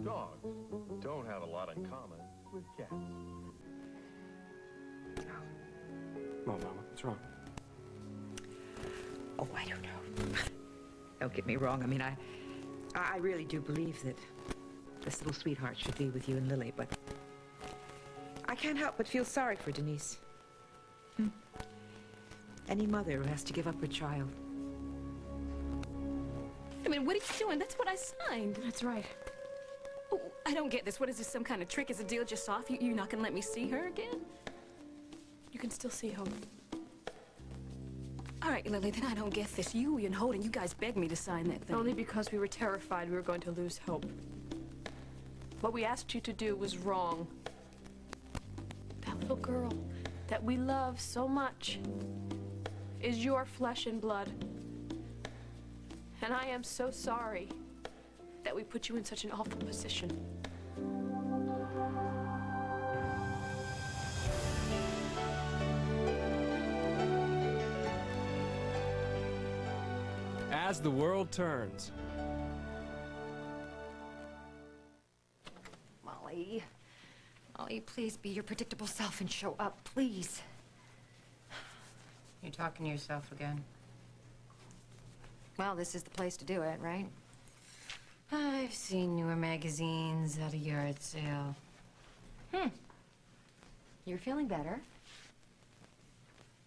Dogs don't have a lot in common with cats. Well, Mama, what's wrong? Oh, I don't know. Don't get me wrong. I mean, I really do believe that this little sweetheart should be with you and Lily, but I can't help but feel sorry for Denise. Any mother who has to give up her child. I mean, what are you doing? That's what I signed. That's right. Oh, I don't get this. What is this, some kind of trick? Is the deal just off? You're not gonna let me see her again? You can still see Hope. All right, Lily, then I don't get this. You and Holden, you guys begged me to sign that thing. Only because we were terrified we were going to lose Hope. What we asked you to do was wrong. That little girl that we love so much is your flesh and blood. And I am so sorry that we put you in such an awful position. As the world turns. Molly. Molly, please be your predictable self and show up, please. You're talking to yourself again. Well, this is the place to do it, right? I've seen newer magazines at a yard sale. You're feeling better.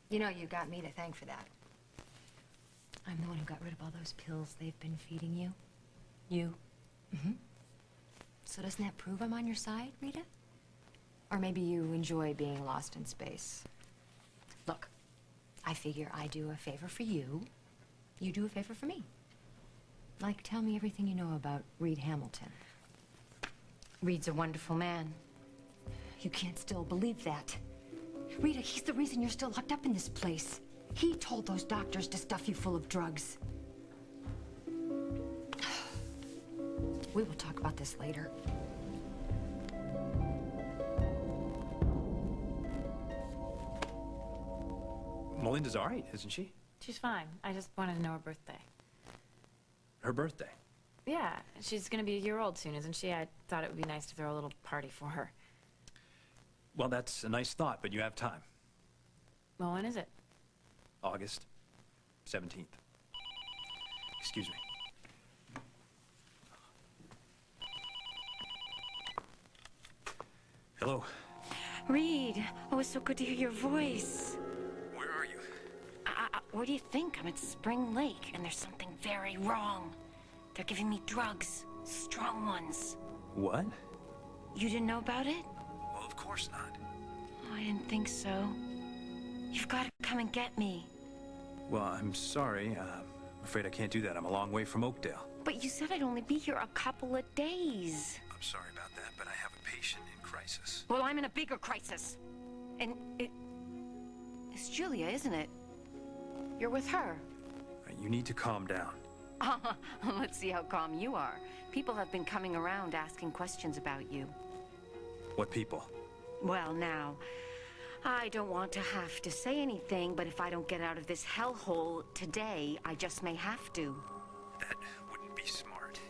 You know, you got me to thank for that. I'm the one who got rid of all those pills they've been feeding you. You? So doesn't that prove I'm on your side, Rita? Or maybe you enjoy being lost in space. Look, I figure I do a favor for you. You do a favor for me. Like, tell me everything you know about Reed Hamilton. Reed's a wonderful man. You can't still believe that. Rita, he's the reason you're still locked up in this place. He told those doctors to stuff you full of drugs. We will talk about this later. Melinda's all right, isn't she? She's fine. I just wanted to know her birthday. Her birthday? Yeah, she's gonna be a year old soon, isn't she? I thought it would be nice to throw a little party for her. Well, that's a nice thought, but you have time. Well, when is it? August 17th. Excuse me. Hello. Reed, oh, it's so good to hear your voice. Where are you? What do you think? I'm at Spring Lake, and there's something very wrong. They're giving me drugs, strong ones. What? You didn't know about it? Well, of course not. Oh, I didn't think so. You've got to come and get me. Well, I'm sorry. I'm afraid I can't do that. I'm a long way from Oakdale. But you said I'd only be here a couple of days. I'm sorry about that, but I have a patient in crisis. Well, I'm in a bigger crisis. And it's Julia, isn't it? You're with her. You need to calm down. Let's see how calm you are. People have been coming around asking questions about you. What people? Well, now, I don't want to have to say anything, but if I don't get out of this hellhole today, I just may have to. That wouldn't be smart.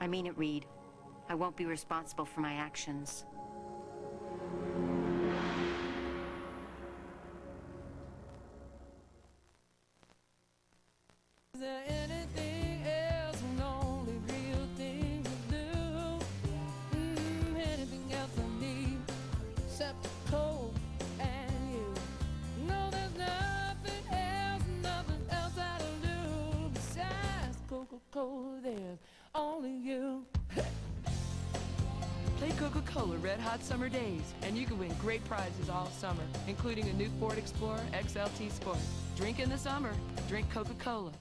I mean it, Reed. I won't be responsible for my actions. Is there anything else an only real thing to do? Anything else I need except cold and you? No, there's nothing else that'll do besides Coca-Cola. There's only you. Play Coca-Cola Red Hot Summer Days, and you can win great prizes all summer, including a new Ford Explorer XLT Sport. Drink in the summer. Drink Coca-Cola.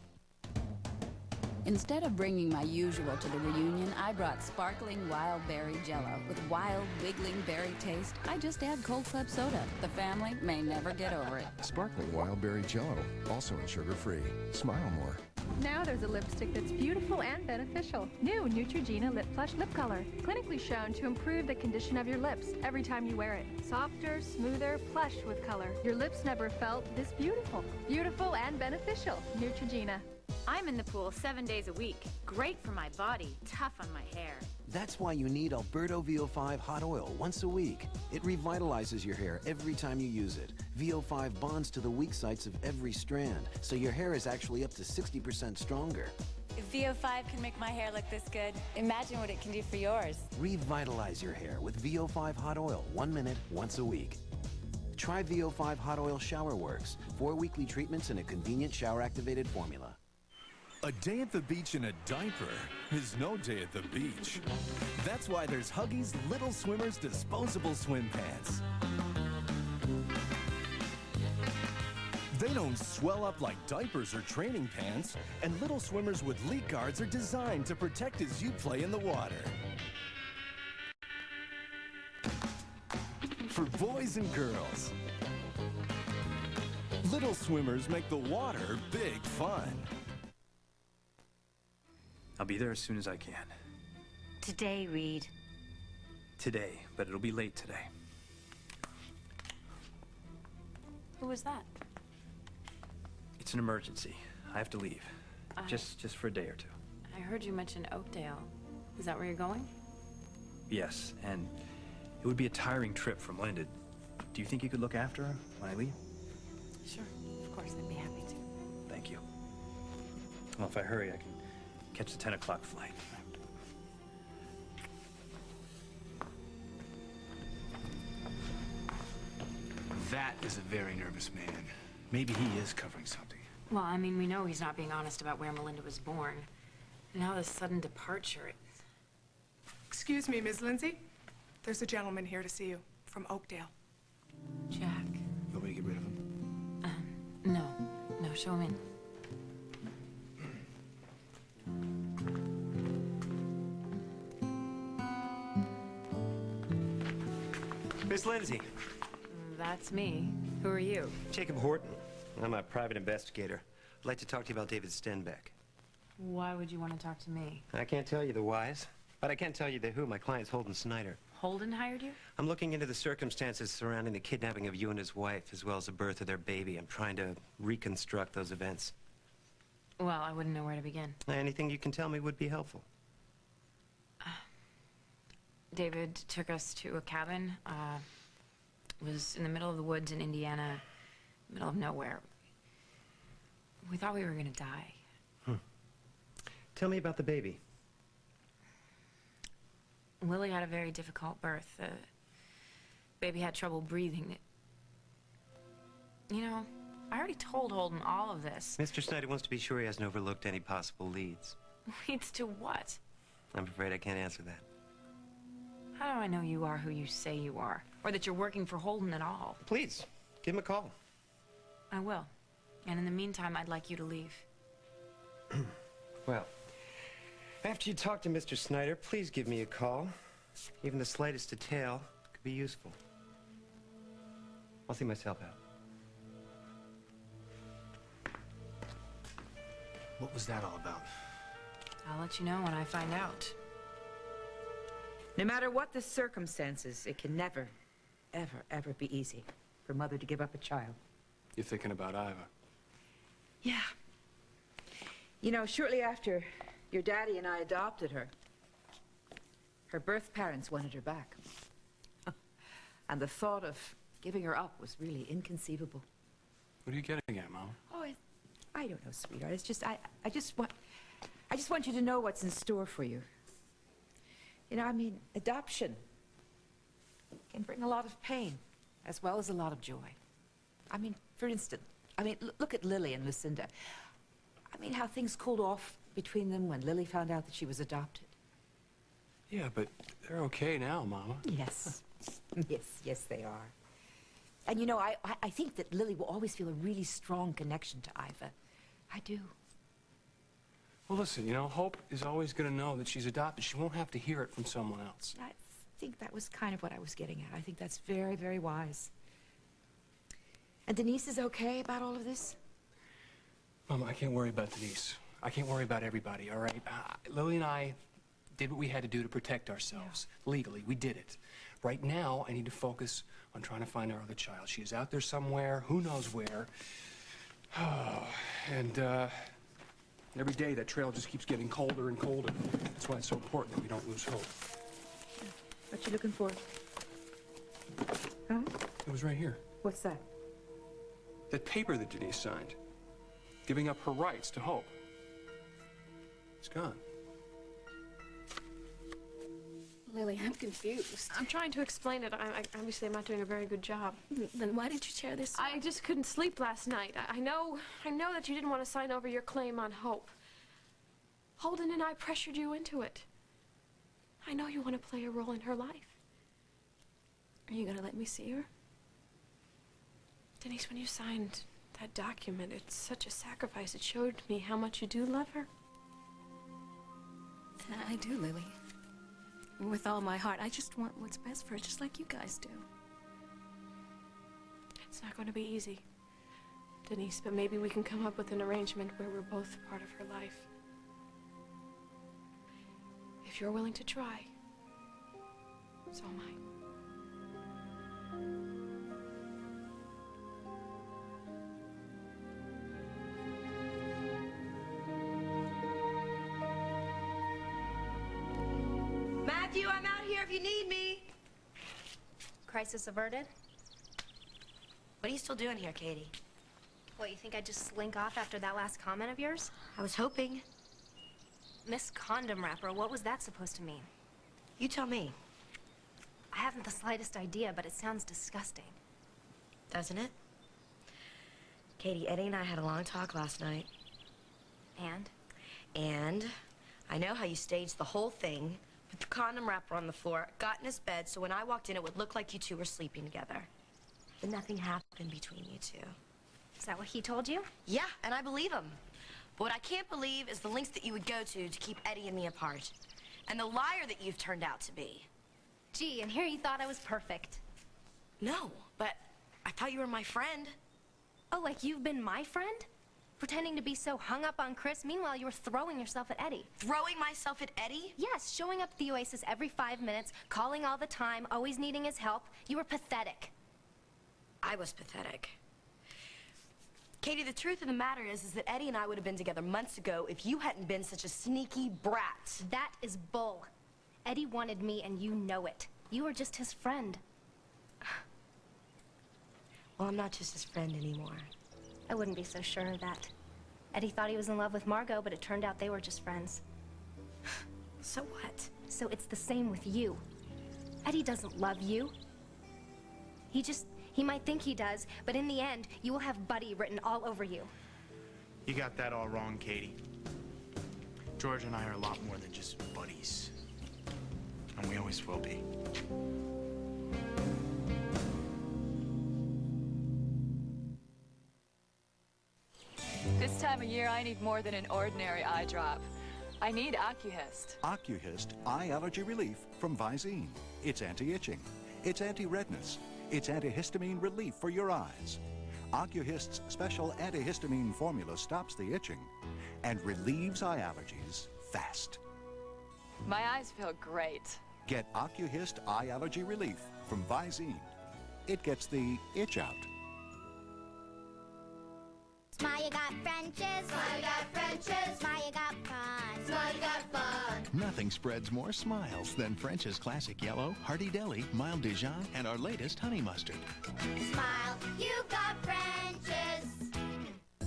Instead of bringing my usual to the reunion, I brought sparkling wild berry jello. With wild, wiggling berry taste, I just add cold club soda. The family may never get over it. Sparkling wild berry jello, also in sugar-free. Smile more. Now there's a lipstick that's beautiful and beneficial. New Neutrogena Lip Plush Lip Color. Clinically shown to improve the condition of your lips every time you wear it. Softer, smoother, plush with color. Your lips never felt this beautiful. Beautiful and beneficial. Neutrogena. I'm in the pool 7 days a week. Great for my body, tough on my hair. That's why you need Alberto VO5 hot oil once a week. It revitalizes your hair every time you use it. VO5 bonds to the weak sites of every strand, so your hair is actually up to 60% stronger. If VO5 can make my hair look this good, imagine what it can do for yours. Revitalize your hair with VO5 hot oil 1 minute, once a week. Try VO5 Hot Oil Shower Works. 4 weekly treatments in a convenient shower-activated formula. A day at the beach in a diaper is no day at the beach. That's why there's Huggies Little Swimmers disposable swim pants. They don't swell up like diapers or training pants, and Little Swimmers with leak guards are designed to protect as you play in the water. For boys and girls, Little Swimmers make the water big fun. I'll be there as soon as I can. Today, Reed. Today, but it'll be late today. Who was that? It's an emergency. I have to leave. Just for a day or two. I heard you mention Oakdale. Is that where you're going? Yes, and it would be a tiring trip from Linda. Do you think you could look after her when I leave? Sure, of course, I'd be happy to. Thank you. Well, if I hurry, I can catch the 10 o'clock flight. That is a very nervous man. Maybe he is covering something. Well, I mean, we know he's not being honest about where Melinda was born. Now this sudden departure, Excuse me, Ms. Lindsay. There's a gentleman here to see you, from Oakdale. Jack. Nobody get rid of him? No, show him in. Miss Lindsay. That's me. Who are you? Jacob Horton. I'm a private investigator. I'd like to talk to you about David Stenbeck. Why would you want to talk to me? I can't tell you the whys, but I can tell you the who. My client's Holden Snyder. Holden hired you? I'm looking into the circumstances surrounding the kidnapping of you and his wife, as well as the birth of their baby. I'm trying to reconstruct those events. Well, I wouldn't know where to begin. Anything you can tell me would be helpful. David took us to a cabin. It was in the middle of the woods in Indiana, middle of nowhere. We thought we were gonna die. Tell me about the baby. Lily had a very difficult birth. The baby had trouble breathing. You know, I already told Holden all of this. Mr. Snyder wants to be sure he hasn't overlooked any possible leads. Leads to what? I'm afraid I can't answer that. How do I know you are who you say you are? Or that you're working for Holden at all? Please, give him a call. I will. And in the meantime, I'd like you to leave. Well, after you talk to Mr. Snyder, please give me a call. Even the slightest detail could be useful. I'll see myself out. What was that all about? I'll let you know when I find out. No matter what the circumstances, it can never, ever, ever be easy for a mother to give up a child. You're thinking about Iva. Yeah. You know, shortly after your daddy and I adopted her, her birth parents wanted her back. And the thought of giving her up was really inconceivable. What are you getting at, Mama? Oh, I don't know, sweetheart. It's just, I just want you to know what's in store for you. You know, I mean, adoption can bring a lot of pain as well as a lot of joy. I mean, for instance, look at Lily and Lucinda. I mean, how things cooled off between them when Lily found out that she was adopted. Yeah, but they're okay now, Mama. Yes. Yes, they are. And you know, I think that Lily will always feel a really strong connection to Iva. I do. Well, listen, you know, Hope is always going to know that she's adopted. She won't have to hear it from someone else. I think that was kind of what I was getting at. I think that's very, very wise. And Denise is okay about all of this? Mama, I can't worry about Denise. I can't worry about everybody, all right? Lily and I did what we had to do to protect ourselves. Yeah. Legally, we did it. Right now, I need to focus on trying to find our other child. She is out there somewhere, who knows where. And And every day, that trail just keeps getting colder and colder. That's why it's so important that we don't lose hope. What you looking for? Huh? It was right here. What's that? That paper that Denise signed, giving up her rights to hope. It's gone. Lily, I'm confused. I'm trying to explain it. Obviously, I'm not doing a very good job. Then why did you share this? I just couldn't sleep last night. I know that you didn't want to sign over your claim on Hope. Holden and I pressured you into it. I know you want to play a role in her life. Are you gonna let me see her? Denise, when you signed that document, it's such a sacrifice. It showed me how much you do love her. I do, Lily. With all my heart. I just want what's best for her, just like you guys do. It's not going to be easy, Denise, but maybe we can come up with an arrangement where we're both part of her life. If you're willing to try, so am I. Matthew, I'm out here if you need me. Crisis averted? What are you still doing here, Katie? What, you think I'd just slink off after that last comment of yours? I was hoping. Miss Condom Wrapper, what was that supposed to mean? You tell me. I haven't the slightest idea, but it sounds disgusting. Doesn't it? Katie, Eddie and I had a long talk last night. And? And I know how you staged the whole thing, put the condom wrapper on the floor, got in his bed, so when I walked in, it would look like you two were sleeping together. But nothing happened between you two. Is that what he told you? Yeah, and I believe him. But what I can't believe is the lengths that you would go to keep Eddie and me apart. And the liar that you've turned out to be. Gee, and here you thought I was perfect. No, but I thought you were my friend. Oh, like you've been my friend? Pretending to be so hung up on Chris, meanwhile you were throwing yourself at Eddie. Throwing myself at Eddie? Yes, showing up at the Oasis every 5 minutes, calling all the time, always needing his help. You were pathetic. I was pathetic. Katie, the truth of the matter is that Eddie and I would have been together months ago if you hadn't been such a sneaky brat. That is bull. Eddie wanted me and you know it. You were just his friend. Well, I'm not just his friend anymore. I wouldn't be so sure of that. Eddie thought he was in love with Margot, but it turned out they were just friends. So what? So it's the same with you. Eddie doesn't love you. He might think he does, but in the end, you will have Buddy written all over you. You got that all wrong, Katie. George and I are a lot more than just buddies. And we always will be. This time of year, I need more than an ordinary eye drop. I need Ocuhist. Ocuhist eye allergy relief from Visine. It's anti-itching. It's anti-redness. It's antihistamine relief for your eyes. Ocuhist's special antihistamine formula stops the itching and relieves eye allergies fast. My eyes feel great. Get Ocuhist eye allergy relief from Visine. It gets the itch out. Smile, you got French's. Smile, you got French's. Smile, you got fun. Smile, you got fun. Nothing spreads more smiles than French's Classic Yellow, Hearty Deli, Mild Dijon, and our latest honey mustard. Smile, you got French's.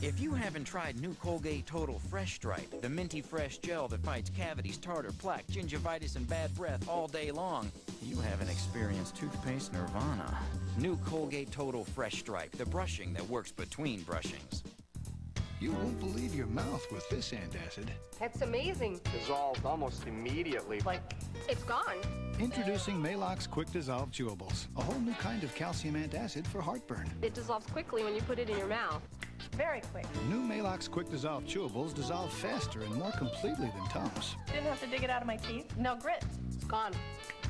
If you haven't tried new Colgate Total Fresh Stripe, the minty fresh gel that fights cavities, tartar, plaque, gingivitis, and bad breath all day long, you haven't experienced toothpaste nirvana. New Colgate Total Fresh Stripe, the brushing that works between brushings. You won't believe your mouth with this antacid. That's amazing. Dissolved almost immediately. Like, it's gone. Introducing Maalox Quick Dissolve Chewables, a whole new kind of calcium antacid for heartburn. It dissolves quickly when you put it in your mouth. Very quick. New Maalox Quick Dissolve Chewables dissolve faster and more completely than Tums. Didn't have to dig it out of my teeth. No grit. It's gone.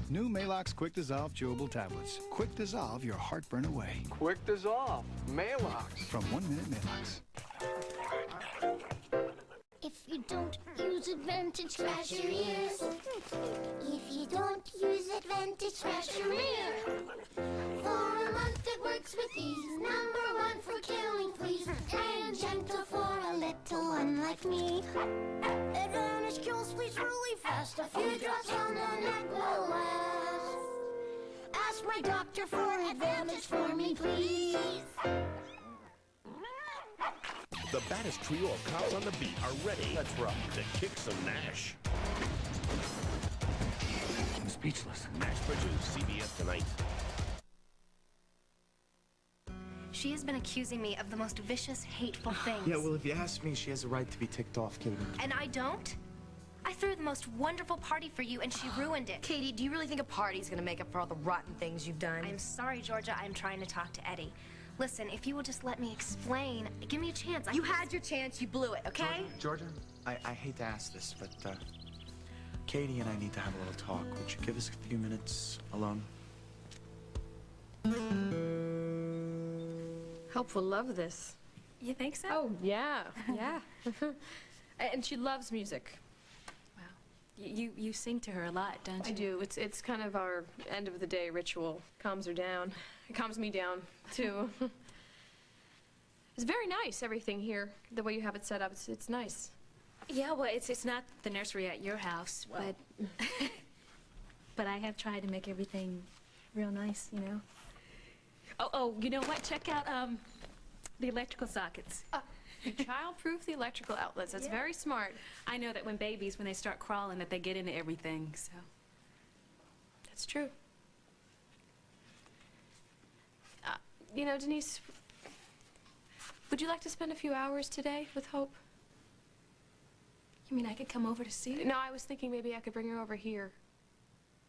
New Maalox Quick Dissolve Chewable Tablets. Quick dissolve your heartburn away. Quick dissolve. Maalox. From 1 Minute Maalox. If you don't use Advantage, scratch your ears. If you don't use Advantage, scratch your ear. For a month it works with ease. #1 for killing fleas. And gentle for a little one like me. Advantage kills fleas really fast. A few drops on the neck will last. Ask my doctor for advantage for me, please. The baddest trio of cops on the beat are ready. That's right. To kick some Nash. I'm speechless. Nash Bridges, CBS tonight. She has been accusing me of the most vicious, hateful things. Yeah, well, if you ask me, she has a right to be ticked off, Katie. And I don't? I threw the most wonderful party for you, and she ruined it. Katie, do you really think a party's gonna make up for all the rotten things you've done? I'm sorry, Georgia. I'm trying to talk to Eddie. Listen, if you will just let me explain, give me a chance. You had your chance, you blew it, okay? Georgia, I hate to ask this, but Katie and I need to have a little talk. Would you give us a few minutes alone? Hope will love this. You think so? Oh, yeah, yeah. And she loves music. Wow. You sing to her a lot, don't you? I do. It's kind of our end of the day ritual. Calms her down. It calms me down, too. It's very nice, everything here. The way you have it set up, it's nice. Yeah, well, it's not the nursery at your house, but but I have tried to make everything real nice, you know. Oh, you know what? Check out the electrical sockets. You child-proof the electrical outlets. That's very smart. I know that when babies, when they start crawling, that they get into everything, so. That's true. You know, Denise, would you like to spend a few hours today with Hope? You mean I could come over to see her? No, I was thinking maybe I could bring her over here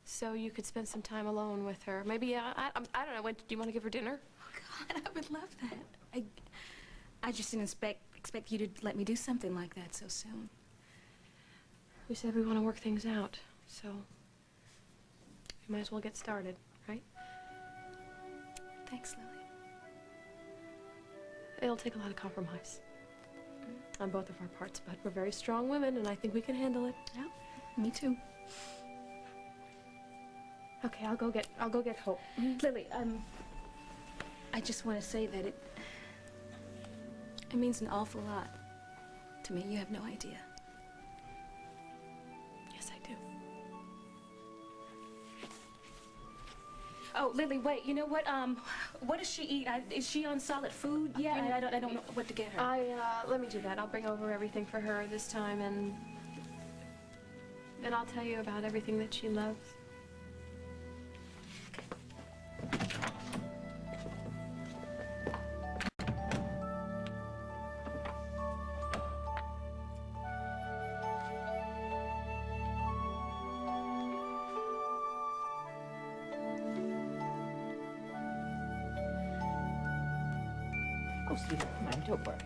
so you could spend some time alone with her. Maybe, I don't know, do you want to give her dinner? Oh, God, I would love that. I just didn't expect you to let me do something like that so soon. We said we want to work things out, so we might as well get started, right? Thanks, Lily. It'll take a lot of compromise on both of our parts, but we're very strong women, and I think we can handle it. Yeah, me too. Okay, I'll go get Hope. Lily, I just want to say that it means an awful lot to me. You have no idea. Yes, I do. Oh, Lily, wait. You know what? What does she eat? Is she on solid food yet? I don't know what to get her. Let me do that. I'll bring over everything for her this time, and I'll tell you about everything that she loves. Oh, sweetie, come on, don't worry.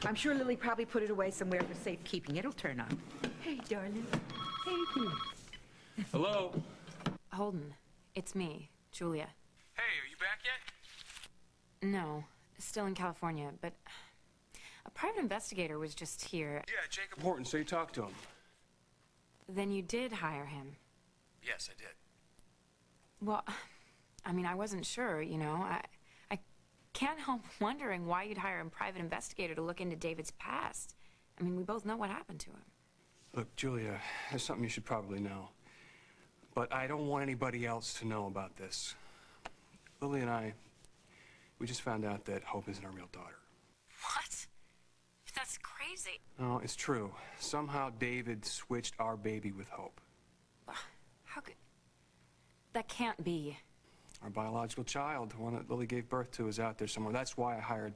I'm sure Lily probably put it away somewhere for safekeeping. It'll turn on. Hey, darling. Hey, dear. Hello? Holden, it's me, Julia. Hey, are you back yet? No, still in California, but a private investigator was just here. Yeah, Jacob Horton, so you talked to him. Then you did hire him. Yes, I did. Well, I mean, I wasn't sure, you know. I can't help wondering why you'd hire a private investigator to look into David's past. I mean, we both know what happened to him. Look, Julia, there's something you should probably know. But I don't want anybody else to know about this. Lily and I, we just found out that Hope isn't our real daughter. What? That's crazy. No, it's true. Somehow David switched our baby with Hope. How could... That can't be. Our biological child, the one that Lily gave birth to, is out there somewhere. That's why I hired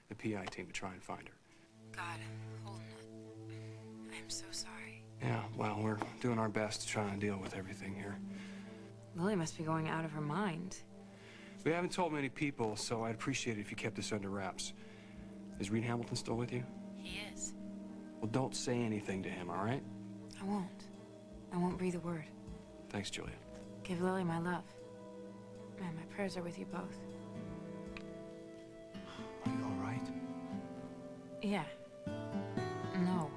the PI team to try and find her. God, Holden, I'm so sorry. Yeah, well, we're doing our best to try and deal with everything here. Lily must be going out of her mind. We haven't told many people, so I'd appreciate it if you kept this under wraps. Is Reed Hamilton still with you? He is. Well, don't say anything to him, all right? I won't. I won't breathe a word. Thanks, Julia. Give Lily my love. Man, my prayers are with you both. Are you all right? Yeah. No.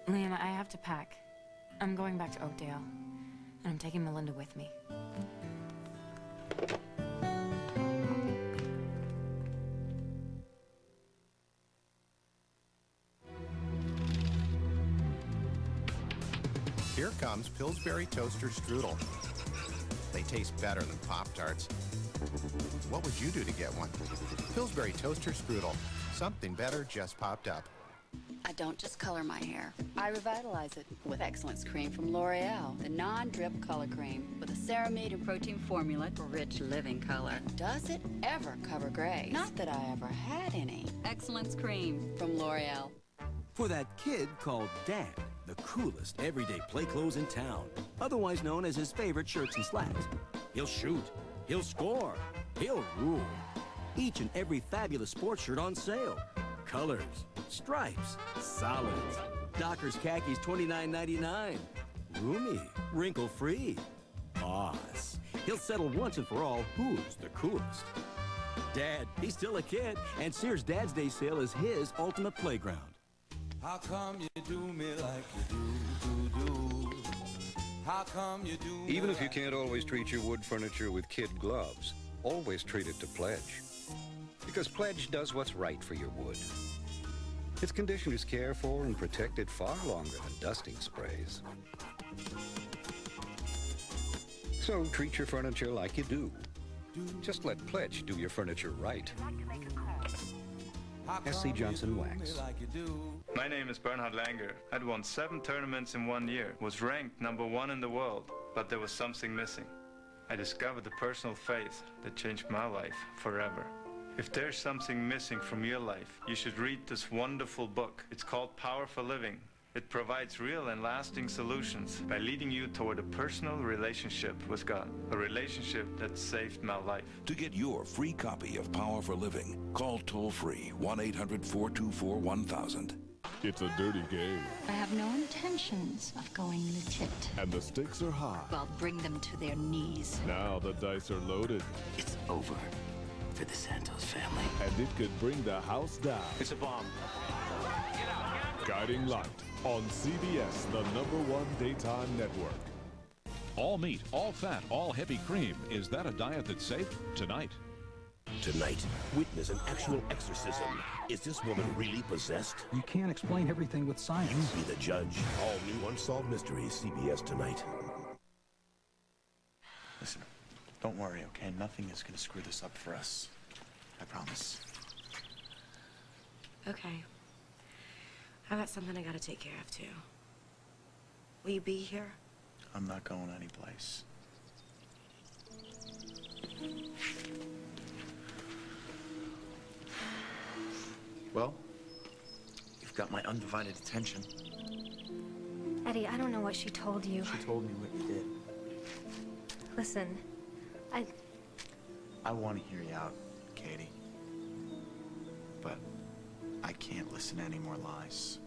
Liam, I have to pack. I'm going back to Oakdale, and I'm taking Melinda with me. comes Pillsbury Toaster Strudel. They taste better than Pop-Tarts. What would you do to get one? Pillsbury Toaster Strudel. Something better just popped up. I don't just color my hair. I revitalize it with Excellence Cream from L'Oreal, the non-drip color cream with a ceramide and protein formula for rich living color. Does it ever cover gray? Not that I ever had any. Excellence Cream from L'Oreal. For that kid called Dad, the coolest everyday play clothes in town, otherwise known as his favorite shirts and slacks. He'll shoot, he'll score, he'll rule. Each and every fabulous sports shirt on sale. Colors, stripes, solids. Dockers khakis $29.99. Roomy, wrinkle-free. Boss. He'll settle once and for all who's the coolest. Dad, he's still a kid, and Sears Dad's Day sale is his ultimate playground. How come you do me like you do? How come you do me Even if you like can't always treat your wood furniture with kid gloves, always treat it to Pledge. Because Pledge does what's right for your wood. Its conditioners care for and protect it far longer than dusting sprays. So treat your furniture like you do. Just let Pledge do your furniture right. S.C. Johnson Wax. My name is Bernhard Langer. I'd won 7 tournaments in 1 year, was ranked #1 in the world, but there was something missing. I discovered the personal faith that changed my life forever. If there's something missing from your life, you should read this wonderful book. It's called Power for Living. It provides real and lasting solutions by leading you toward a personal relationship with God, a relationship that saved my life. To get your free copy of Power for Living, call toll-free 1-800-424-1000. It's a dirty game, I have no intentions of going legit. and the stakes are high. Well, bring them to their knees. Now the dice are loaded, It's over for the Santos family. and it could bring the house down. It's a bomb. Guiding Light on CBS, the #1 daytime network. All meat, all fat, all heavy cream. Is that a diet that's safe? Tonight. Tonight, witness an actual exorcism. Is this woman really possessed? You can't explain everything with science. You be the judge. All new Unsolved Mysteries, CBS tonight. Listen, don't worry, okay? Nothing is gonna screw this up for us. I promise. Okay. I got something I gotta take care of, too. Will you be here? I'm not going anyplace. Well, you've got my undivided attention. Eddie, I don't know what she told you. She told me what you did. Listen, I want to hear you out, Katie. But I can't listen to any more lies.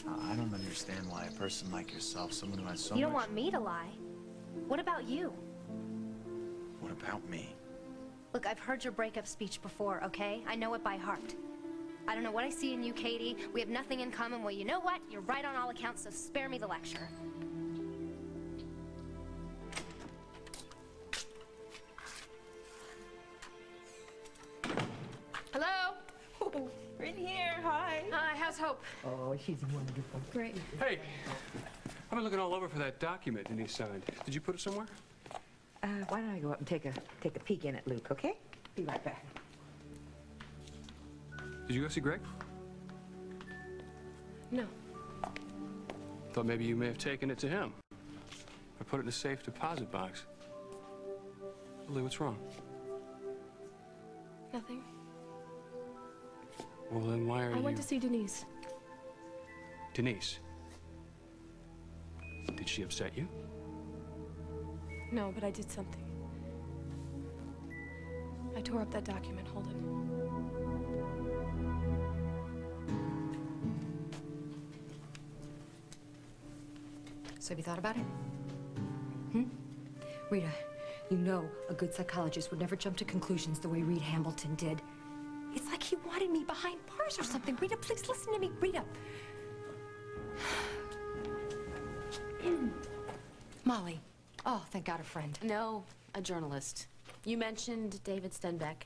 I don't understand why a person like yourself, someone who has so you don't much... want me to lie. What about you? What about me? Look, I've heard your breakup speech before, okay? I know it by heart. I don't know what I see in you, Katie. We have nothing in common. Well, you know what? You're right on all accounts, so spare me the lecture. Hello? We're in here. Hi. Hi, how's Hope? Oh, she's wonderful. Great. Hey, I've been looking all over for that document Denise signed. Did you put it somewhere? Why don't I go up and take a peek in it, Luke, okay? Be right back. Did you go see Greg? No. Thought maybe you may have taken it to him. Or put it in a safe deposit box. Lily, what's wrong? Nothing. Well, then why are you... I went to see Denise. Denise? Did she upset you? No, but I did something. I tore up that document. Hold it. So have you thought about it? Rita, you know a good psychologist would never jump to conclusions the way Reed Hamilton did. It's like he wanted me behind bars or something. Rita, please listen to me. Rita. Molly. Oh, thank God, a friend. No, a journalist. You mentioned David Stenbeck.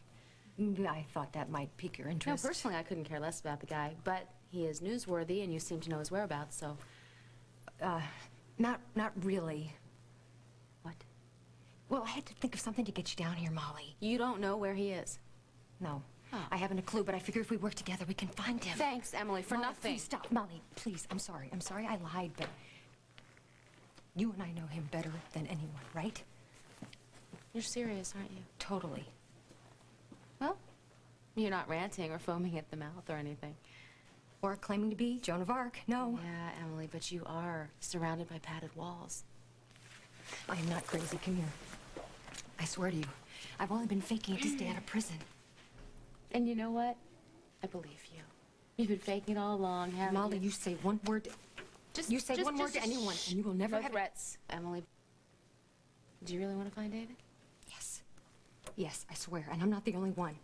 I thought that might pique your No, interest. personally, I couldn't care less about the guy, but he is newsworthy, and you seem to know his whereabouts, so... Not really. What? Well, I had to think of something to get you down here, Molly. You don't know where he is? No. Oh. I haven't a clue, but I figure if we work together, we can find him. Thanks, Emily, for Molly, nothing. Please stop. Molly, please. I'm sorry. I'm sorry I lied, but you and I know him better than anyone, right? You're serious, aren't you? Totally. Well, you're not ranting or foaming at the mouth or anything. Or claiming to be Joan of Arc. No. Yeah, Emily, but you are surrounded by padded walls. I am not crazy. Come here. I swear to you, I've only been faking it to stay out of prison. And you know what? I believe you. You've been faking it all along, haven't Molly, you? you say one word. You say one word to anyone, and you will never no have threats, Emily. Do you really want to find David? Yes. Yes, I swear, and I'm not the only one.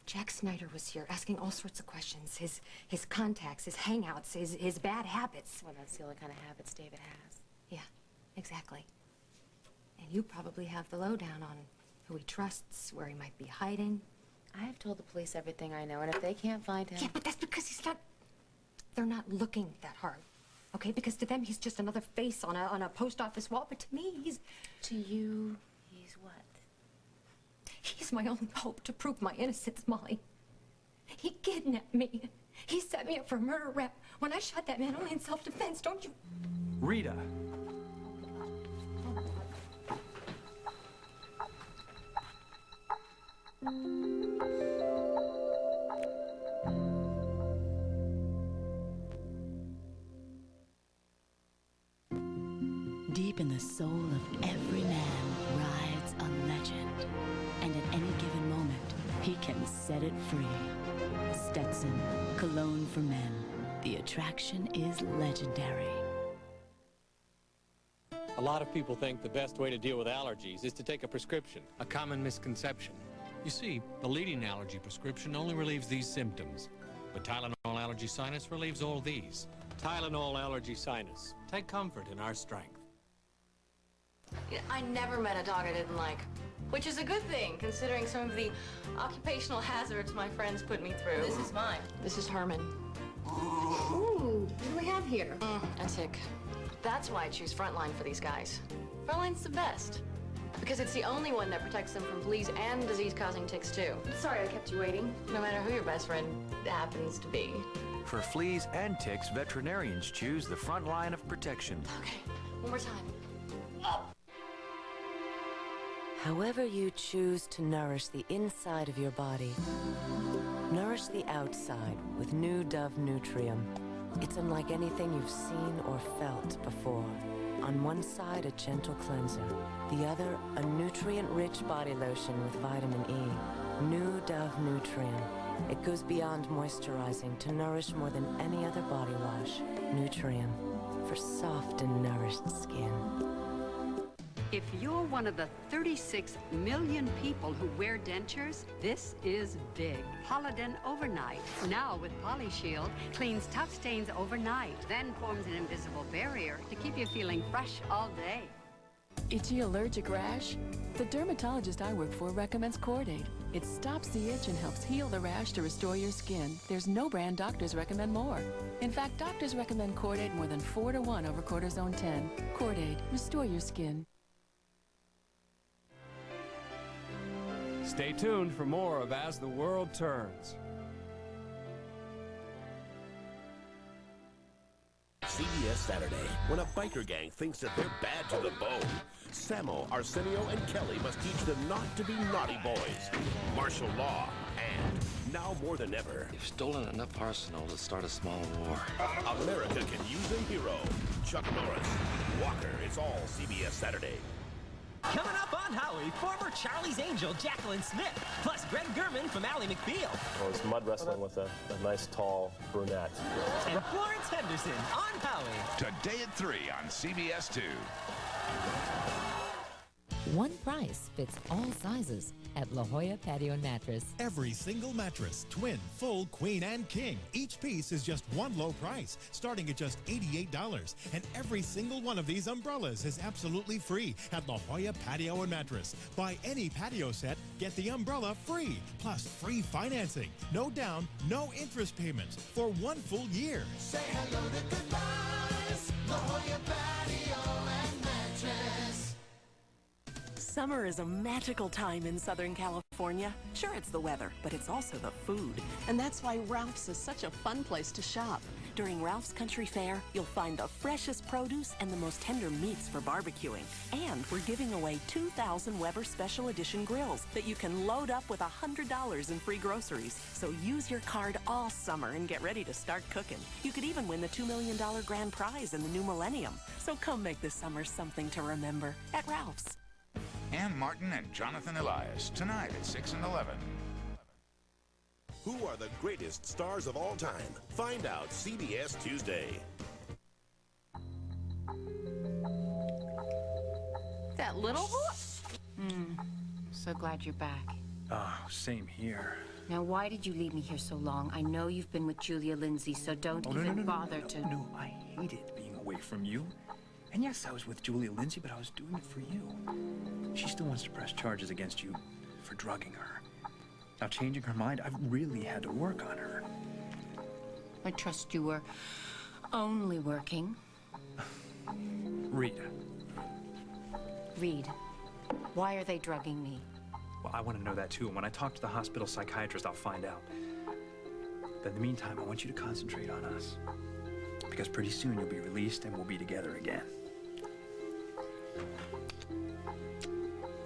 Jack Snyder was here asking all sorts of questions. His contacts, his hangouts, his bad habits. Well, that's the only kind of habits David has. Yeah, exactly. And you probably have the lowdown on who he trusts, where he might be hiding. I have told the police everything I know, and if they can't find him... Yeah, but that's because he's not... They're not looking that hard, okay? Because to them, he's just another face on a post office wall, but to me, he's... To you, he's what? He's my only hope to prove my innocence, Molly. He kidnapped me. He set me up for a murder rep when I shot that man only in self-defense, don't you? Rita. Deep in the soul of every man rides a legend. And at any given moment, he can set it free. Stetson, cologne for men. The attraction is legendary. A lot of people think the best way to deal with allergies is to take a prescription. A common misconception. You see, the leading allergy prescription only relieves these symptoms. But Tylenol Allergy Sinus relieves all these. Tylenol Allergy Sinus. Take comfort in our strength. I never met a dog I didn't like, which is a good thing, considering some of the occupational hazards my friends put me through. This is mine. This is Herman. Ooh, what do we have here? A tick. That's why I choose Frontline for these guys. Frontline's the best, because it's the only one that protects them from fleas and disease-causing ticks, too. Sorry I kept you waiting. No matter who your best friend happens to be. For fleas and ticks, veterinarians choose the front line of protection. Okay, one more time. However you choose to nourish the inside of your body, nourish the outside with new Dove Nutrium. It's unlike anything you've seen or felt before. On one side, a gentle cleanser. The other, a nutrient-rich body lotion with vitamin E. New Dove Nutrium. It goes beyond moisturizing to nourish more than any other body wash. Nutrium, for soft and nourished skin. If you're one of the 36 million people who wear dentures, this is big. Polident Overnight, now with PolyShield, cleans tough stains overnight, then forms an invisible barrier to keep you feeling fresh all day. Itchy allergic rash? The dermatologist I work for recommends Cordaid. It stops the itch and helps heal the rash to restore your skin. There's no brand doctors recommend more. In fact, doctors recommend Cordaid more than 4 to 1 over Cortisone 10. Cordaid, restore your skin. Stay tuned for more of As the World Turns. CBS Saturday, when a biker gang thinks that they're bad to the bone, Samo, Arsenio, and Kelly must teach them not to be naughty boys. Martial law, and now more than ever, You've stolen enough arsenal to start a small war. America can use a hero. Chuck Norris, Walker, it's all CBS Saturday. Coming up on Howie, former Charlie's Angel Jacqueline Smith, plus Greg Gurman from Ally McBeal. Well, it's mud wrestling with a nice, tall brunette. And Florence Henderson on Howie. Today at 3 on CBS 2. One price fits all sizes at La Jolla Patio and Mattress. Every single mattress, twin, full, queen, and king. Each piece is just one low price, starting at just $88. And every single one of these umbrellas is absolutely free at La Jolla Patio and Mattress. Buy any patio set, get the umbrella free, plus free financing. No down, no interest payments for 1 full year. Say hello to goodbyes. La Jolla Patio and Mattress. Summer is a magical time in Southern California. Sure, it's the weather, but it's also the food. And that's why Ralph's is such a fun place to shop. During Ralph's Country Fair, you'll find the freshest produce and the most tender meats for barbecuing. And we're giving away 2,000 Weber Special Edition grills that you can load up with $100 in free groceries. So use your card all summer and get ready to start cooking. You could even win the $2 million grand prize in the new millennium. So come make this summer something to remember at Ralph's. Ann Martin and Jonathan Elias, tonight at 6 and 11. Who are the greatest stars of all time? Find out CBS Tuesday. That little horse? So glad you're back. Oh, same here. Now, why did you leave me here so long? I know you've been with Julia Lindsay, so don't even bother to... No, I hated being away from you. And yes, I was with Julia Lindsay, but I was doing it for you. She still wants to press charges against you for drugging her. Now, changing her mind, I've really had to work on her. I trust you were only working. Rita. Reed, why are they drugging me? Well, I want to know that too, and when I talk to the hospital psychiatrist, I'll find out. But in the meantime, I want you to concentrate on us. Because pretty soon you'll be released and we'll be together again.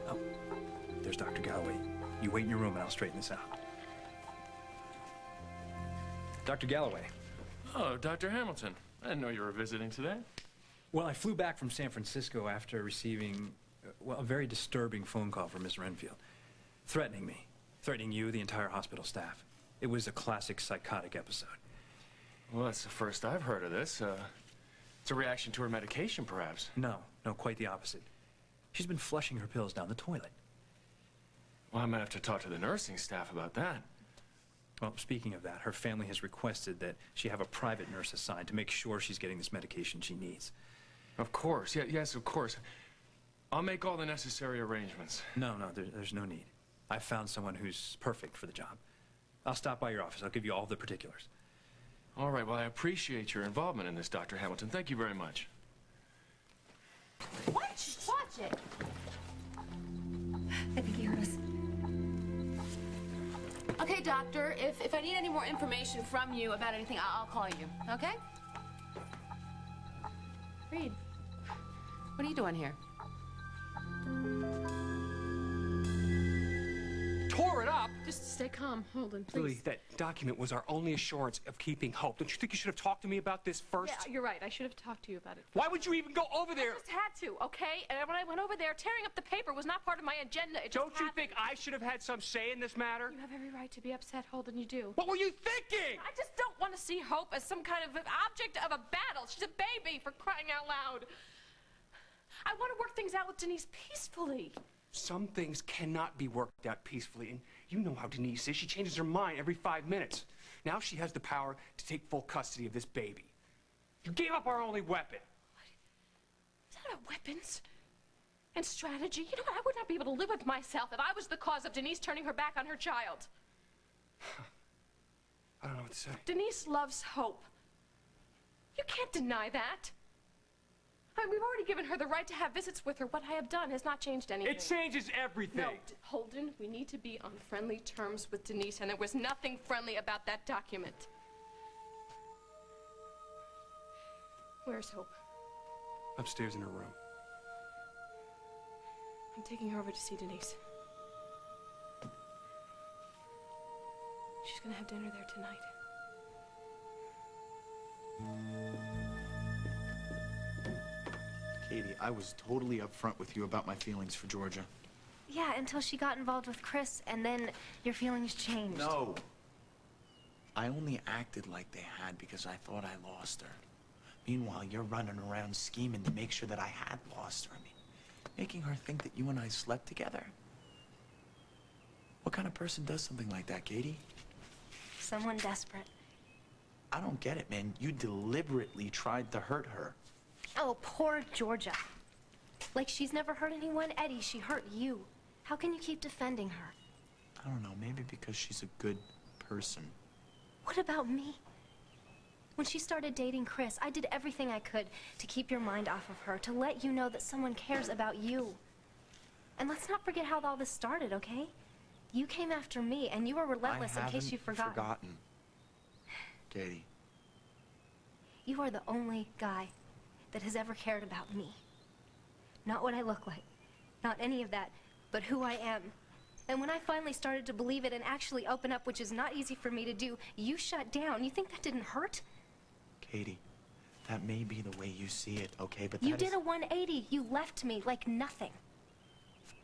Oh, there's Dr. Galloway. You wait in your room and I'll straighten this out. Dr. Galloway. Oh, Dr. Hamilton. I didn't know you were visiting today. Well, I flew back from San Francisco after receiving, well, a very disturbing phone call from Miss Renfield. Threatening me. Threatening you, the entire hospital staff. It was a classic psychotic episode. Well, that's the first I've heard of this. It's a reaction to her medication, perhaps. No, quite the opposite. She's been flushing her pills down the toilet. Well, I might have to talk to the nursing staff about that. Well, speaking of that, her family has requested that she have a private nurse assigned to make sure she's getting this medication she needs. Of course. Yes, of course. I'll make all the necessary arrangements. No, there's no need. I've found someone who's perfect for the job. I'll stop by your office. I'll give you all the particulars. All right, well, I appreciate your involvement in this, Dr. Hamilton. Thank you very much. Watch it. I think he heard us. Okay, doctor, if I need any more information from you about anything, I'll call you, okay? Reed, what are you doing here? Tore it up? Just stay calm, Holden, please. Lily, that document was our only assurance of keeping hope. Don't you think you should have talked to me about this first? Yeah, you're right. I should have talked to you about it. Why would you even go over there? I just had to, okay? And when I went over there, tearing up the paper was not part of my agenda. It just Don't you happened. think I should have had some say in this matter? You have every right to be upset, Holden. You do. What were you thinking? I just don't want to see Hope as some kind of object of a battle. She's a baby, for crying out loud. I want to work things out with Denise peacefully. Some things cannot be worked out peacefully, and you know how Denise is. She changes her mind every 5 minutes. Now she has the power to take full custody of this baby. You gave up our only weapon. Is that about weapons and strategy? You know what? I would not be able to live with myself if I was the cause of Denise turning her back on her child. I don't know what to say. Denise loves Hope. You can't deny that. I mean, we've already given her the right to have visits with her. What I have done has not changed anything. It changes everything. No, Holden, we need to be on friendly terms with Denise, and there was nothing friendly about that document. Where's Hope? Upstairs in her room. I'm taking her over to see Denise. She's gonna have dinner there tonight. Katie, I was totally upfront with you about my feelings for Georgia. Yeah, until she got involved with Chris, and then your feelings changed. No. I only acted like they had because I thought I lost her. Meanwhile, you're running around scheming to make sure that I had lost her. I mean, making her think that you and I slept together. What kind of person does something like that, Katie? Someone desperate. I don't get it, man. You deliberately tried to hurt her. Oh, poor Georgia. Like she's never hurt anyone, Eddie. She hurt you. How can you keep defending her? I don't know, maybe because she's a good person. What about me? When she started dating Chris, I did everything I could to keep your mind off of her, to let you know that someone cares about you. And let's not forget how all this started, okay? You came after me, and you were relentless in case you've forgotten. Katie. You are the only guy that has ever cared about me. Not what I look like, not any of that, but who I am. And when I finally started to believe it and actually open up, which is not easy for me to do, you shut down. You think that didn't hurt? Katie, that may be the way you see it, okay? But You did a 180. You left me like nothing.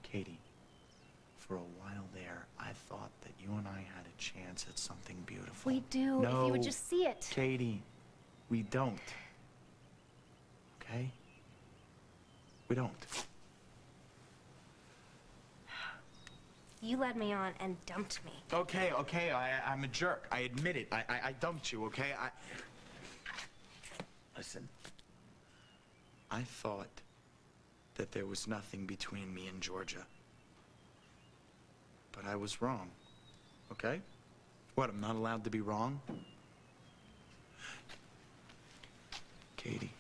Katie, for a while there, I thought that you and I had a chance at something beautiful. We do, No, if you would just see it. Katie, we don't. Okay? We don't. You led me on and dumped me. Okay, I'm a jerk. I admit it. I dumped you, okay? Listen. I thought that there was nothing between me and Georgia. But I was wrong. Okay? What, I'm not allowed to be wrong? Katie,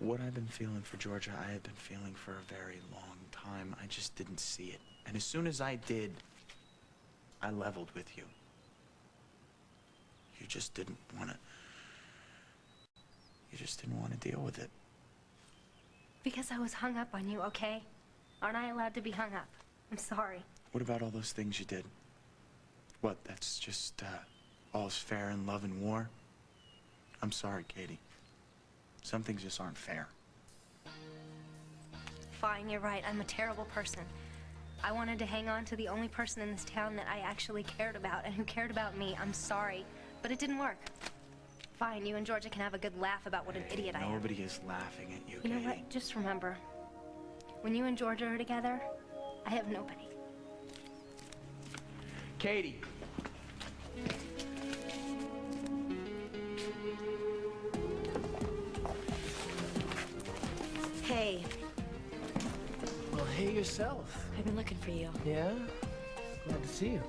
what I've been feeling for Georgia, I have been feeling for a very long time. I just didn't see it. And as soon as I did, I leveled with you. You just didn't want to... You just didn't want to deal with it. Because I was hung up on you, okay? Aren't I allowed to be hung up? I'm sorry. What about all those things you did? What, that's just, all's fair in love and war? I'm sorry, Katie. Some things just aren't fair. Fine, you're right. I'm a terrible person. I wanted to hang on to the only person in this town that I actually cared about and who cared about me. I'm sorry, but it didn't work. Fine, you and Georgia can have a good laugh about what an idiot I am. Nobody is laughing at you, You know Katie. what? Just remember, when you and Georgia are together, I have nobody. Katie! Hey, Well, hey yourself. I've been looking for you. Yeah? Glad to see you.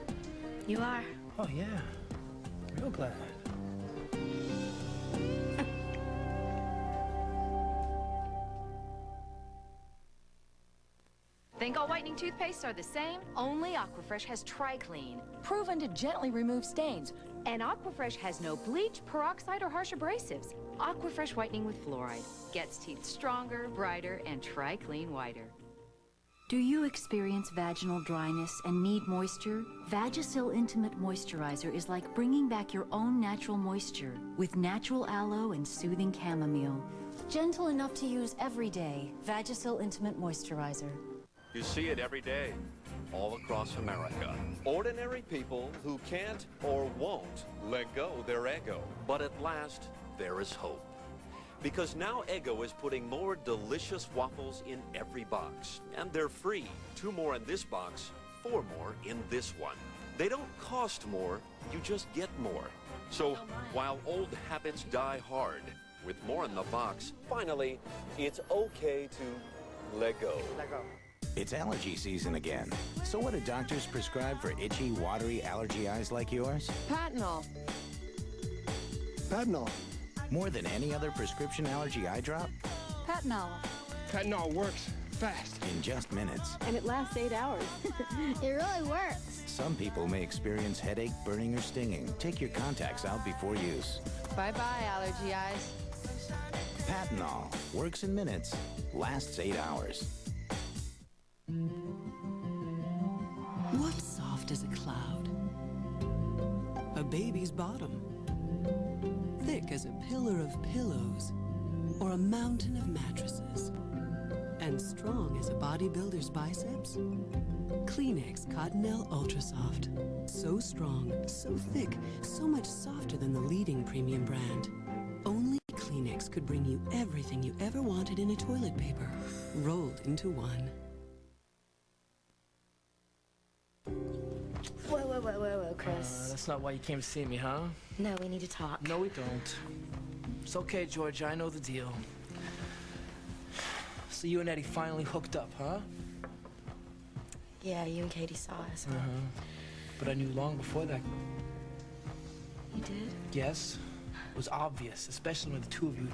You are? Oh, yeah. Real glad. Think all whitening toothpastes are the same? Only Aquafresh has TriClean, proven to gently remove stains. And Aquafresh has no bleach, peroxide, or harsh abrasives. Aquafresh whitening with fluoride gets teeth stronger, brighter, and TriClean whiter. Do you experience vaginal dryness and need moisture? Vagisil Intimate Moisturizer is like bringing back your own natural moisture with natural aloe and soothing chamomile. Gentle enough to use every day, Vagisil Intimate Moisturizer. You see it every day, all across America. Ordinary people who can't or won't let go their ego. But at last, there is hope. Because now Eggo is putting more delicious waffles in every box. And they're free. 2 more in this box, 4 more in this one. They don't cost more, you just get more. So while old habits die hard, with more in the box, finally, it's okay to let go. Let go. It's allergy season again. So what do doctors prescribe for itchy, watery allergy eyes like yours? Patinol. Patinol. More than any other prescription allergy eye drop? Patinol. Patinol works fast. In just minutes. And it lasts 8 hours. It really works. Some people may experience headache, burning, or stinging. Take your contacts out before use. Bye-bye, allergy eyes. Patinol. Works in minutes. Lasts 8 hours. What's soft as a cloud? A baby's bottom. Thick as a pillar of pillows, or a mountain of mattresses. And strong as a bodybuilder's biceps? Kleenex Cottonelle Ultra Soft. So strong, so thick, so much softer than the leading premium brand. Only Kleenex could bring you everything you ever wanted in a toilet paper, rolled into one. Whoa, Chris. That's not why you came to see me, huh? No, we need to talk. No, we don't. It's okay, Georgia. I know the deal. So you and Eddie finally hooked up, huh? Yeah, you and Katie saw us, huh? But I knew long before that. You did? Yes. was obvious, especially when the two of you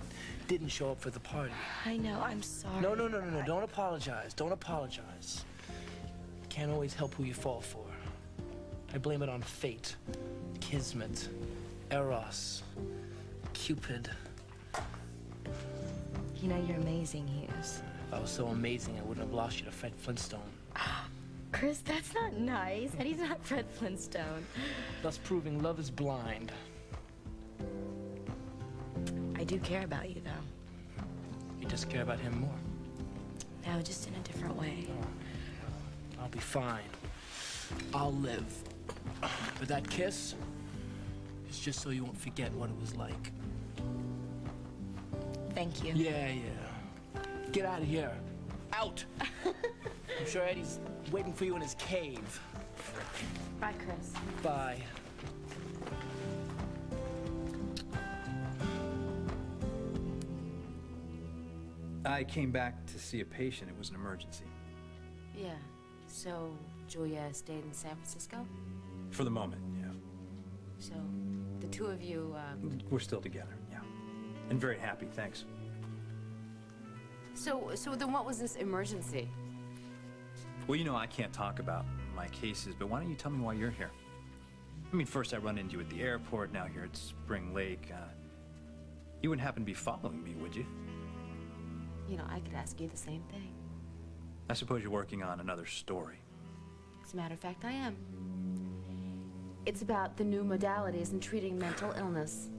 didn't show up for the party. I know, I'm sorry. No. Don't apologize. Don't apologize. You can't always help who you fall for. I blame it on fate, kismet, eros, Cupid. You know, you're amazing, Hughes. If I was so amazing, I wouldn't have lost you to Fred Flintstone. Chris, that's not nice. Eddie's not Fred Flintstone. Thus proving love is blind. I do care about you, though. You just care about him more. No, just in a different way. I'll be fine. I'll live. But that kiss is just so you won't forget what it was like. Thank you. Yeah. Get out of here. Out! I'm sure Eddie's waiting for you in his cave. Bye, Chris. Bye. I came back to see a patient. It was an emergency. Yeah. So, Julia stayed in San Francisco? For the moment, yeah. So, the two of you, We're still together, yeah. And very happy, thanks. So then what was this emergency? Well, you know, I can't talk about my cases, but why don't you tell me why you're here? I mean, first I run into you at the airport, now here at Spring Lake. You wouldn't happen to be following me, would you? You know, I could ask you the same thing. I suppose you're working on another story. As a matter of fact, I am. It's about the new modalities in treating mental illness.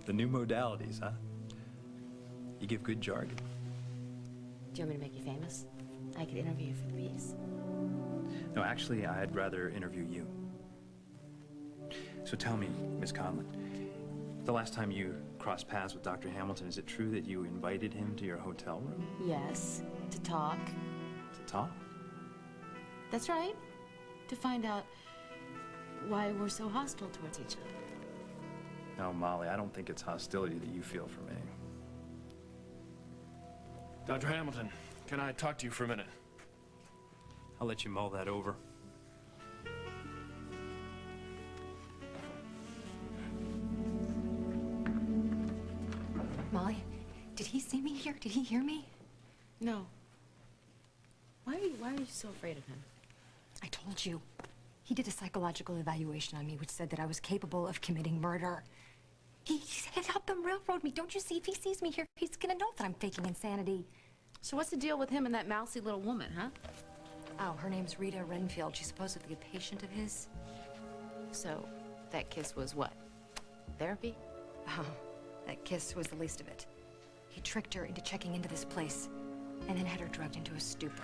The new modalities, huh? You give good jargon. Do you want me to make you famous? I could interview you for the piece. No, actually, I'd rather interview you. So tell me, Miss Conlon, the last time you crossed paths with Dr. Hamilton, is it true that you invited him to your hotel room? Yes, to talk. To talk? That's right. To find out why we're so hostile towards each other. No, Molly, I don't think it's hostility that you feel for me. Dr. Hamilton, can I talk to you for a minute? I'll let you mull that over. Molly, did he see me here? Did he hear me? No. Why are you so afraid of him? I told you. He did a psychological evaluation on me, which said that I was capable of committing murder. He helped them railroad me. Don't you see? If he sees me here, he's gonna know that I'm faking insanity. So what's the deal with him and that mousy little woman, huh? Oh, her name's Rita Renfield. She's supposedly a patient of his. So, that kiss was what? Therapy? Oh, that kiss was the least of it. He tricked her into checking into this place, and then had her drugged into a stupor.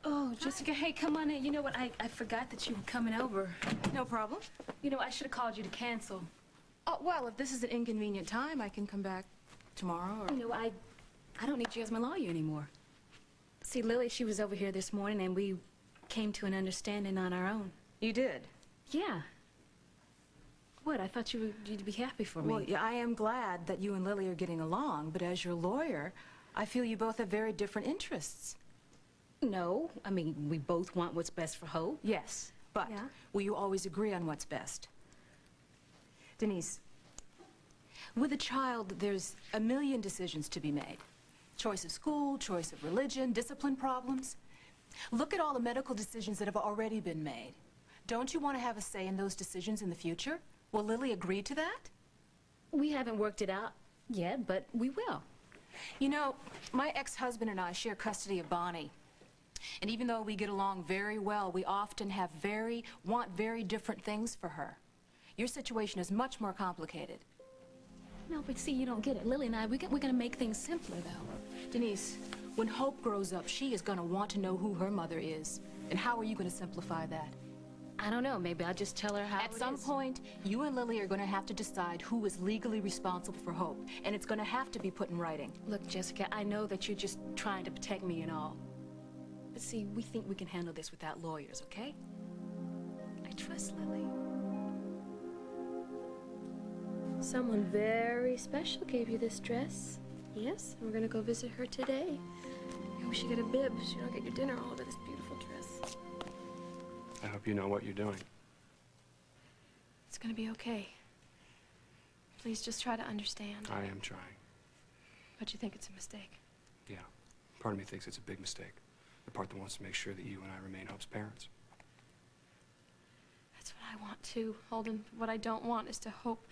Oh, Jessica, hey, come on in. You know what? I forgot that you were coming over. No problem. You know, I should have called you to cancel. Oh, well, if this is an inconvenient time, I can come back tomorrow or... You know, I don't need you as my lawyer anymore. See, Lily, she was over here this morning and we came to an understanding on our own. You did? Yeah. What? I thought you'd be happy for me. Well, yeah, I am glad that you and Lily are getting along, but as your lawyer, I feel you both have very different interests. No, I mean, we both want what's best for Hope. Yes, but will you always agree on what's best? Denise, with a child, there's a million decisions to be made. Choice of school, choice of religion, discipline problems. Look at all the medical decisions that have already been made. Don't you want to have a say in those decisions in the future? Will Lily agree to that? We haven't worked it out yet, but we will. You know, my ex-husband and I share custody of Bonnie. And even though we get along very well, we often want very different things for her. Your situation is much more complicated. No, but see, you don't get it. Lily and I, we're gonna make things simpler, though. Denise, when Hope grows up, she is gonna want to know who her mother is. And how are you gonna simplify that? I don't know. Maybe I'll just tell her how At some point, you and Lily are gonna have to decide who is legally responsible for Hope. And it's gonna have to be put in writing. Look, Jessica, I know that you're just trying to protect me and all. But see, we think we can handle this without lawyers, okay? I trust Lily. Someone very special gave you this dress. Yes, we're gonna go visit her today. I wish you get a bib so you don't get your dinner all over this beautiful dress. I hope you know what you're doing. It's gonna be okay. Please just try to understand. I am trying. But you think it's a mistake? Yeah. Part of me thinks it's a big mistake. The part that wants to make sure that you and I remain Hope's parents. That's what I want too, Holden. What I don't want is to Hope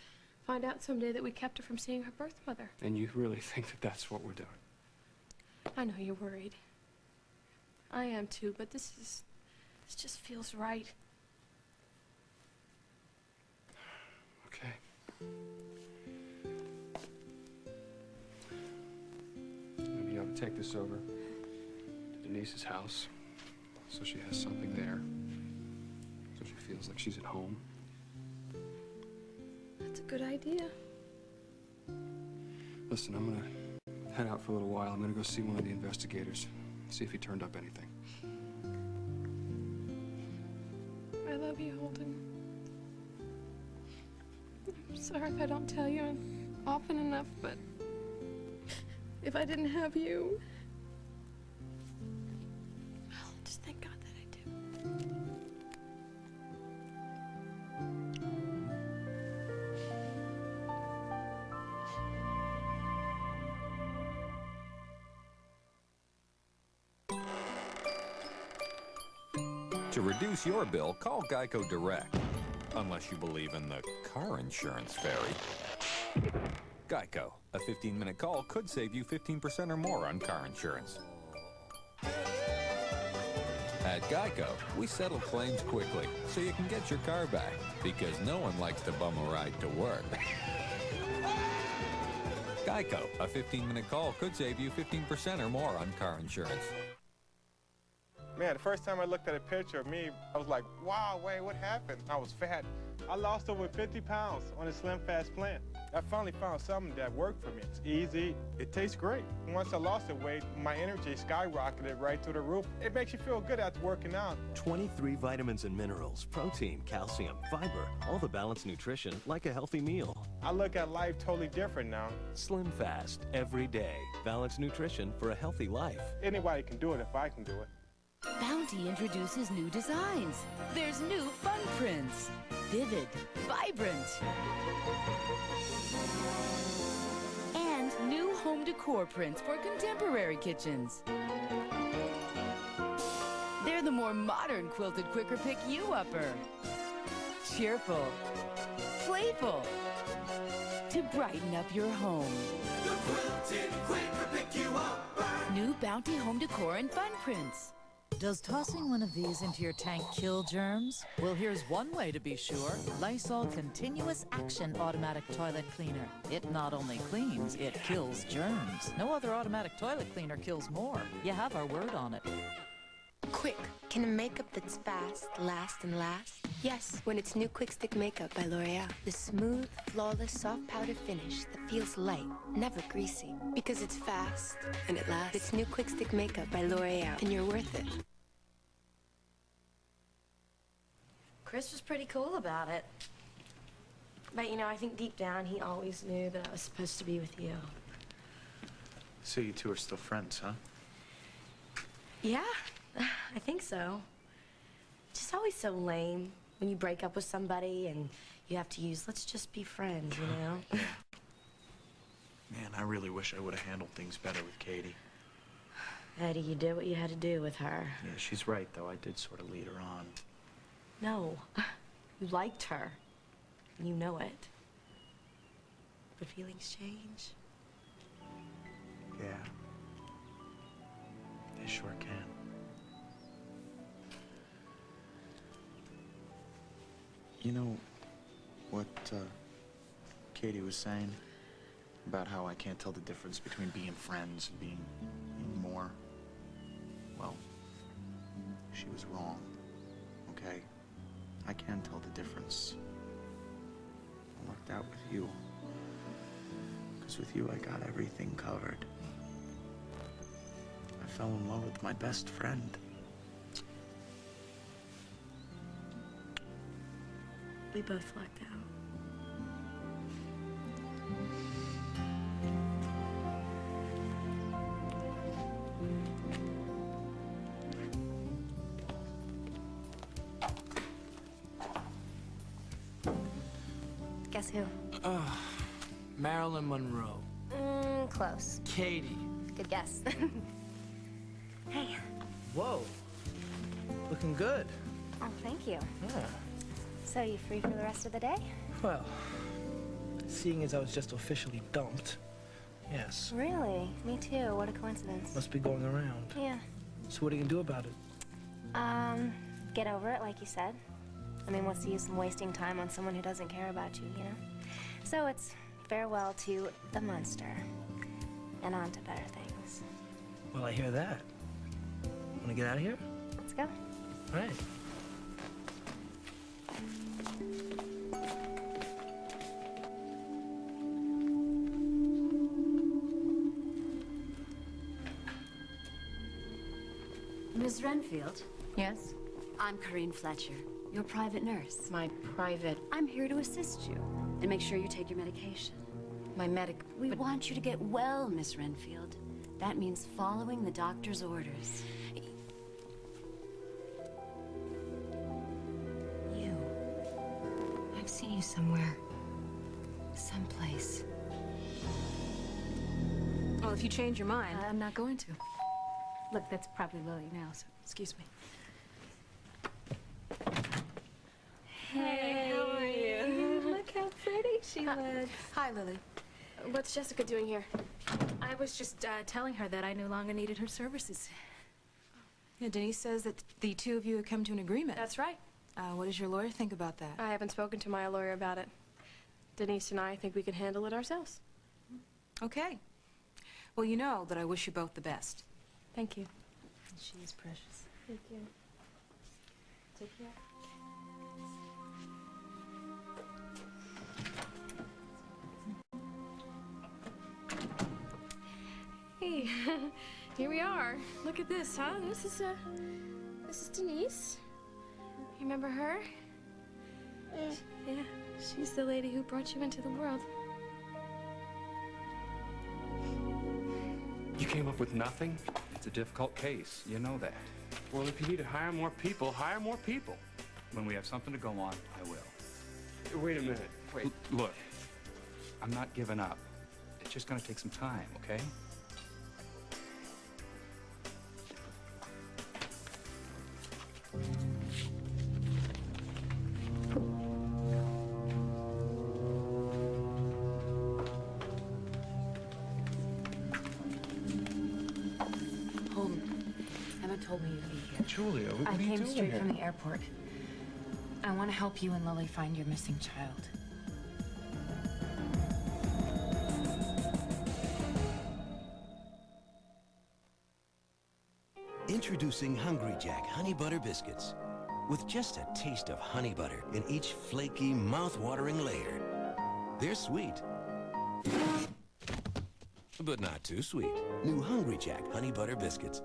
find out someday that we kept her from seeing her birth mother. And you really think that that's what we're doing? I know you're worried. I am too, but this just feels right. Okay. Maybe you ought to take this over to Denise's house so she has something there. So she feels like she's at home. That's a good idea. Listen, I'm gonna head out for a little while. I'm gonna go see one of the investigators, see if he turned up anything. I love you, Holden. I'm sorry if I don't tell you often enough, but if I didn't have you, well, just thank God that I do. To reduce your bill, call Geico Direct. Unless you believe in the car insurance fairy. Geico. A 15-minute call could save you 15% or more on car insurance. At Geico, we settle claims quickly so you can get your car back, because no one likes to bum a ride to work. Geico. A 15-minute call could save you 15% or more on car insurance. Man, the first time I looked at a picture of me, I was like, wow, Wayne, what happened? I was fat. I lost over 50 pounds on a Slim Fast plan. I finally found something that worked for me. It's easy. It tastes great. Once I lost the weight, my energy skyrocketed right through the roof. It makes you feel good after working out. 23 vitamins and minerals, protein, calcium, fiber, all the balanced nutrition like a healthy meal. I look at life totally different now. Slim Fast, every day. Balanced nutrition for a healthy life. Anybody can do it if I can do it. Bounty introduces new designs. There's new fun prints. Vivid, vibrant. And new home decor prints for contemporary kitchens. They're the more modern quilted Quicker Pick You-Upper. Cheerful, playful, to brighten up your home. The quilted Quicker Pick You-Upper. New Bounty home decor and fun prints. Does tossing one of these into your tank kill germs? Well, here's one way to be sure. Lysol Continuous Action Automatic Toilet Cleaner. It not only cleans, it kills germs. No other automatic toilet cleaner kills more. You have our word on it. Quick, can a makeup that's fast last and last? Yes, when it's new Quick Stick Makeup by L'Oreal. The smooth, flawless, soft powder finish that feels light, never greasy. Because it's fast and it lasts. It's new Quick Stick Makeup by L'Oreal, and you're worth it. Chris was pretty cool about it. But, you know, I think deep down he always knew that I was supposed to be with you. So you two are still friends, huh? Yeah, I think so. Just always so lame when you break up with somebody and you have to use, let's just be friends, you know? Man, I really wish I would have handled things better with Katie. Eddie, you did what you had to do with her. Yeah, she's right, though. I did sort of lead her on. No, you liked her. You know it. But feelings change. Yeah. They sure can. You know what Katie was saying about how I can't tell the difference between being friends and being more? Well, she was wrong, okay? I can tell the difference. I lucked out with you. Because with you, I got everything covered. I fell in love with my best friend. We both lucked out. Guess who? Marilyn Monroe. Close. Katie. Good guess. Hey. Whoa. Looking good. Oh, thank you. Yeah. So, you free for the rest of the day? Well, seeing as I was just officially dumped, yes. Really? Me too. What a coincidence. Must be going around. Yeah. So what are you gonna do about it? Get over it, like you said. I mean, what's the use in wasting time on someone who doesn't care about you, you know? So it's farewell to the monster, and on to better things. Well, I hear that. Wanna get out of here? Let's go. All right. Miss Renfield? Yes? I'm Corinne Fletcher, your private nurse. My private... I'm here to assist you and make sure you take your medication. My medic... We want you to get well, Miss Renfield. That means following the doctor's orders. You. I've seen you somewhere. Someplace. Well, if you change your mind... I'm not going to. Look, that's probably Lily now, so excuse me. Hey, how are you? Look how pretty she looks. Hi, Lily. What's Jessica doing here? I was just telling her that I no longer needed her services. Yeah, Denise says that the two of you have come to an agreement. That's right. What does your lawyer think about that? I haven't spoken to my lawyer about it. Denise and I think we can handle it ourselves. Okay. Well, you know that I wish you both the best. Thank you. She is precious. Thank you. Take care. Hey, here we are. Look at this, huh? This is Denise. You remember her? Yeah, she's the lady who brought you into the world. You came up with nothing? It's a difficult case. You know that. Well, if you need to hire more people, hire more people. When we have something to go on, I will. Wait a minute. Wait. Look, I'm not giving up. It's just gonna take some time, okay? Told me you'd be here. Julia, what I are you came doing straight here? from the airport. I want to help you and Lily find your missing child. Introducing Hungry Jack Honey Butter Biscuits. With just a taste of honey butter in each flaky, mouth-watering layer. They're sweet, but not too sweet. New Hungry Jack Honey Butter Biscuits.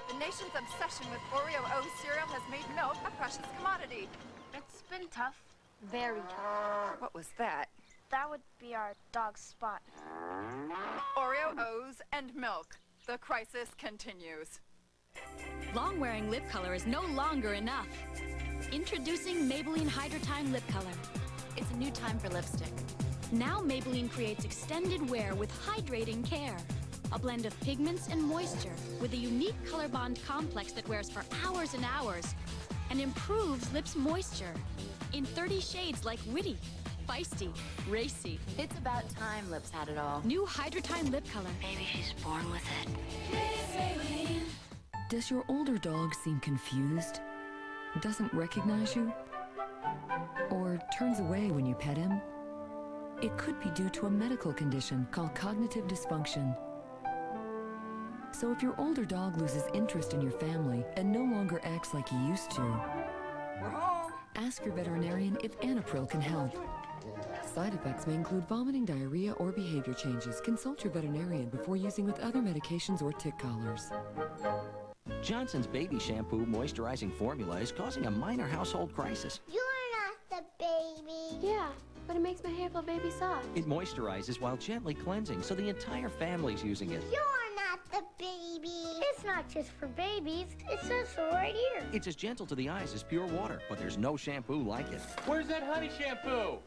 The nation's obsession with Oreo O cereal has made milk a precious commodity. It's been tough. Very tough. What was that? That would be our dog Spot. Oreo O's and milk. The crisis continues. Long-wearing lip color is no longer enough. Introducing Maybelline Hydrotime Lip Color. It's a new time for lipstick. Now Maybelline creates extended wear with hydrating care. A blend of pigments and moisture with a unique color bond complex that wears for hours and hours and improves lips' moisture in 30 shades like witty, feisty, racy. It's about time Lips had it all. New Hydrotime Lip Color. Maybe she's born with it. Does your older dog seem confused? Doesn't recognize you? Or turns away when you pet him? It could be due to a medical condition called cognitive dysfunction. So if your older dog loses interest in your family and no longer acts like he used to, We're home. ask your veterinarian if Anapril can help. Side effects may include vomiting, diarrhea, or behavior changes. Consult your veterinarian before using with other medications or tick collars. Johnson's baby shampoo moisturizing formula is causing a minor household crisis. You're not the baby. Yeah, but it makes my hair feel baby soft. It moisturizes while gently cleansing, so the entire family's using it. You're not the baby. It's not just for babies. It says so right here. It's as gentle to the eyes as pure water, but there's no shampoo like it. Where's that honey shampoo?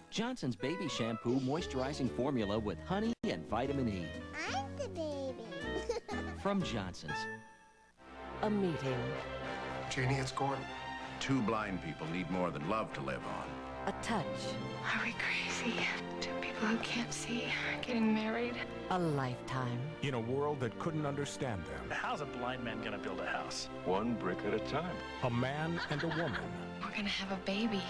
Johnson's Baby Shampoo Moisturizing Formula with honey and vitamin E. I'm the baby. From Johnson's. A meeting. Janie, it's Gordon. Two blind people need more than love to live on. A touch. Are we crazy? Two people who can't see getting married? A lifetime. In a world that couldn't understand them. How's a blind man gonna build a house? One brick at a time. A man and a woman We're gonna have a baby.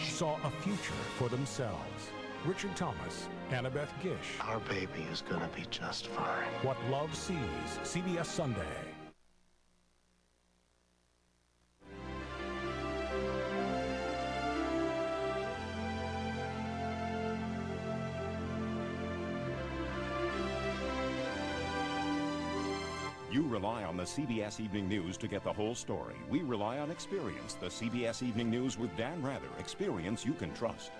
saw a future for themselves. Richard Thomas, Annabeth Gish. Our baby is gonna be just fine. What Love Sees, CBS Sunday. You rely on the CBS Evening News to get the whole story. We rely on experience. The CBS Evening News with Dan Rather. Experience you can trust.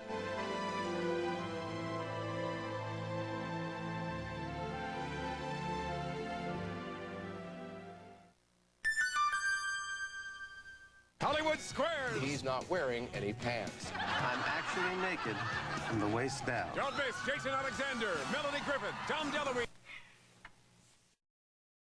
Hollywood Squares! He's not wearing any pants. I'm actually naked from the waist down. Don't miss Jason Alexander, Melanie Griffith, Tom DeLuise.